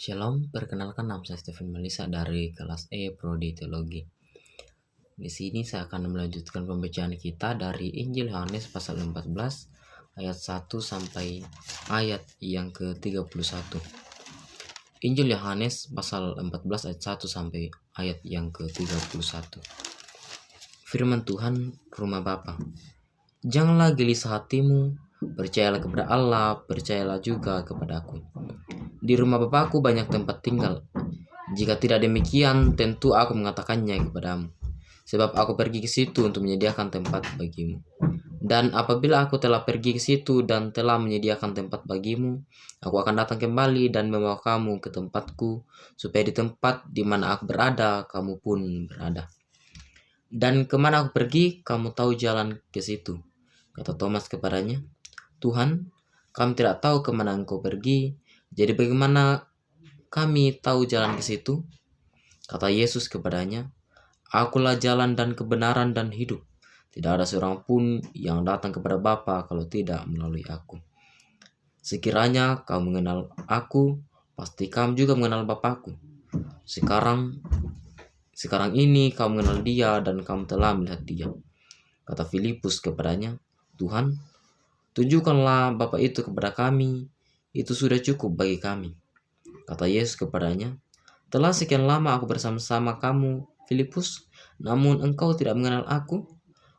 Shalom, perkenalkan nama saya Stephen Melisa dari kelas E Prodi Teologi. Di sini saya akan melanjutkan pembacaan kita dari Injil Yohanes pasal 14 ayat 1 sampai ayat yang ke-31. Injil Yohanes pasal 14 ayat 1 sampai ayat yang ke-31. Firman Tuhan, rumah Bapa. Janganlah gelisah hatimu, percayalah kepada Allah, percayalah juga kepadaku. Di rumah Bapakku banyak tempat tinggal. Jika tidak demikian, tentu aku mengatakannya kepadamu. Sebab aku pergi ke situ untuk menyediakan tempat bagimu. Dan apabila aku telah pergi ke situ dan telah menyediakan tempat bagimu, aku akan datang kembali dan membawa kamu ke tempatku, supaya di tempat di mana aku berada, kamu pun berada. Dan kemana aku pergi, kamu tahu jalan ke situ. Kata Thomas kepadanya, Tuhan, kami tidak tahu kemana engkau pergi, jadi bagaimana kami tahu jalan ke situ? Kata Yesus kepadanya, Akulah jalan dan kebenaran dan hidup. Tidak ada seorang pun yang datang kepada Bapa kalau tidak melalui aku. Sekiranya kau mengenal aku, pasti kamu juga mengenal Bapakku. Sekarang ini kau mengenal dia dan kamu telah melihat dia. Kata Filipus kepadanya, Tuhan, tunjukkanlah Bapa itu kepada kami, itu sudah cukup bagi kami. Kata Yesus kepadanya, telah sekian lama aku bersama-sama kamu, Filipus, namun engkau tidak mengenal aku?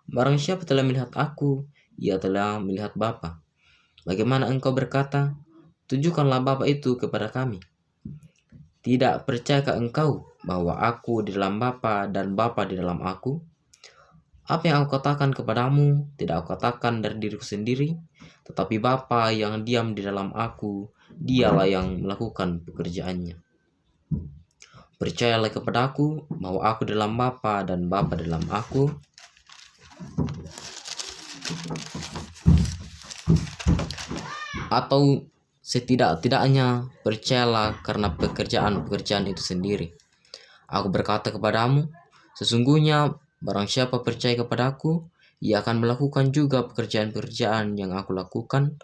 Barang siapa telah melihat aku, ia telah melihat Bapa. Bagaimana engkau berkata, tunjukkanlah Bapa itu kepada kami? Tidak percayakah engkau bahwa aku di dalam Bapa dan Bapa di dalam aku? Apa yang aku katakan kepadamu, tidak aku katakan dari diriku sendiri, tetapi Bapa yang diam di dalam aku, dialah yang melakukan pekerjaannya. Percayalah kepadaku bahwa aku dalam Bapa dan Bapa dalam aku. Atau setidak-tidaknya percayalah karena pekerjaan-pekerjaan itu sendiri. Aku berkata kepadamu, sesungguhnya barang siapa percaya kepadaku, ia akan melakukan juga pekerjaan-pekerjaan yang aku lakukan,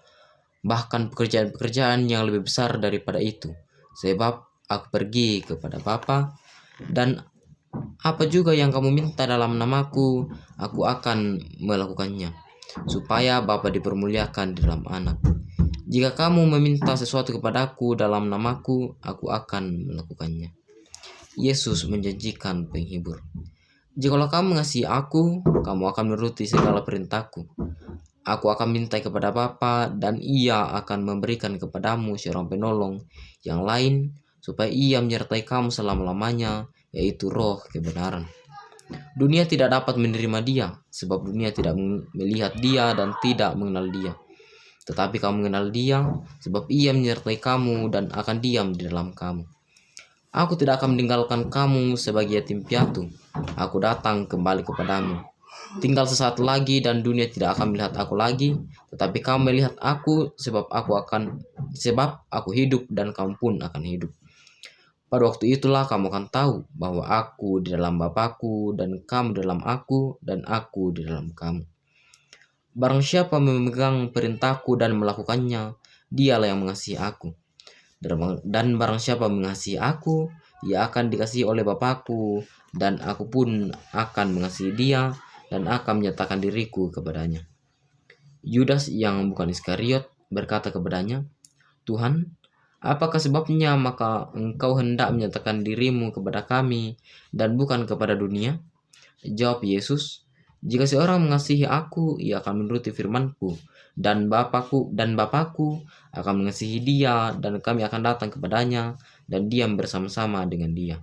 bahkan pekerjaan-pekerjaan yang lebih besar daripada itu, sebab aku pergi kepada Bapa, dan apa juga yang kamu minta dalam namaku, aku akan melakukannya, supaya Bapa dipermuliakan di dalam Anak. Jika kamu meminta sesuatu kepadaku dalam namaku, aku akan melakukannya. Yesus menjanjikan penghibur. Jikalau kamu mengasihi aku, kamu akan menuruti segala perintahku. Aku akan minta kepada Bapa dan ia akan memberikan kepadamu seorang penolong yang lain, supaya ia menyertai kamu selama-lamanya, yaitu Roh kebenaran. Dunia tidak dapat menerima dia, sebab dunia tidak melihat dia dan tidak mengenal dia. Tetapi kamu mengenal dia, sebab ia menyertai kamu dan akan diam di dalam kamu. Aku tidak akan meninggalkan kamu sebagai yatim piatu. Aku datang kembali kepadamu. Tinggal sesaat lagi dan dunia tidak akan melihat aku lagi, tetapi kamu melihat aku sebab aku hidup dan kamu pun akan hidup. Pada waktu itulah kamu akan tahu bahwa aku di dalam Bapakku dan kamu dalam aku dan aku di dalam kamu. Barang siapa memegang perintahku dan melakukannya, dialah yang mengasihi aku. Dan barang siapa mengasihi aku, ia akan dikasihi oleh Bapakku, dan aku pun akan mengasihi dia dan akan menyatakan diriku kepadanya. Yudas yang bukan Iskariot berkata kepadanya, Tuhan, apakah sebabnya maka engkau hendak menyatakan dirimu kepada kami dan bukan kepada dunia? Jawab Yesus, jika seorang mengasihi aku, ia akan menuruti firman-Ku, dan Bapakku akan mengasihi dia, dan kami akan datang kepadanya dan diam bersama-sama dengan dia.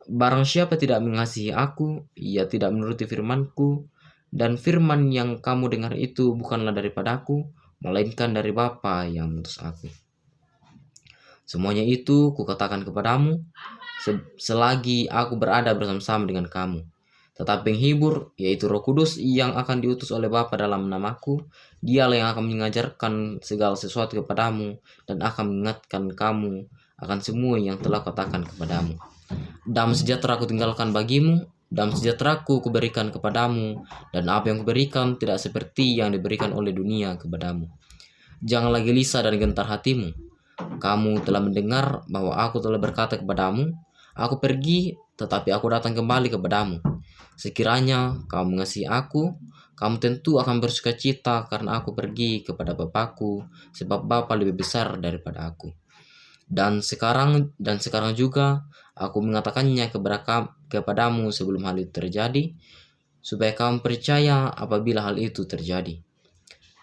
Barang siapa tidak mengasihi aku, ia tidak menuruti firman-Ku, dan firman yang kamu dengar itu bukanlah daripadaku, melainkan dari Bapa yang mengutus aku. Semuanya itu kukatakan kepadamu, selagi aku berada bersama-sama dengan kamu. Tetapi penghibur, yaitu Roh Kudus yang akan diutus oleh Bapa dalam namaku, dialah yang akan mengajarkan segala sesuatu kepadamu dan akan mengingatkan kamu akan semua yang telah katakan kepadamu. Damai sejahtera aku tinggalkan bagimu, damai sejahtera aku kuberikan kepadamu, dan apa yang kuberikan tidak seperti yang diberikan oleh dunia kepadamu. Janganlah gelisah dan gentar hatimu. Kamu telah mendengar bahwa aku telah berkata kepadamu, aku pergi, tetapi aku datang kembali kepadamu. Sekiranya kamu mengasihi aku, kamu tentu akan bersukacita karena aku pergi kepada Bapakku, sebab Bapa lebih besar daripada aku. Dan sekarang juga aku mengatakannya kepadamu sebelum hal itu terjadi, supaya kamu percaya apabila hal itu terjadi.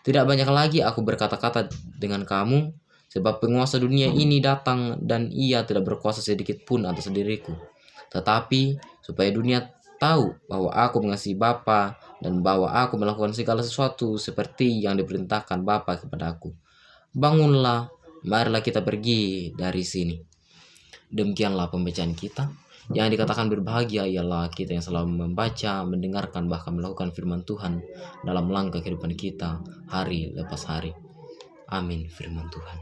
Tidak banyak lagi aku berkata-kata dengan kamu, sebab penguasa dunia ini datang dan ia tidak berkuasa sedikit pun atas diriku. Tetapi supaya dunia tahu bahwa aku mengasihi Bapa dan bahwa aku melakukan segala sesuatu seperti yang diperintahkan Bapa kepadaku. Bangunlah, marilah kita pergi dari sini. Demikianlah pembacaan kita. Yang dikatakan berbahagia ialah kita yang selalu membaca, mendengarkan, bahkan melakukan firman Tuhan dalam langkah kehidupan kita hari lepas hari. Amin. Firman Tuhan.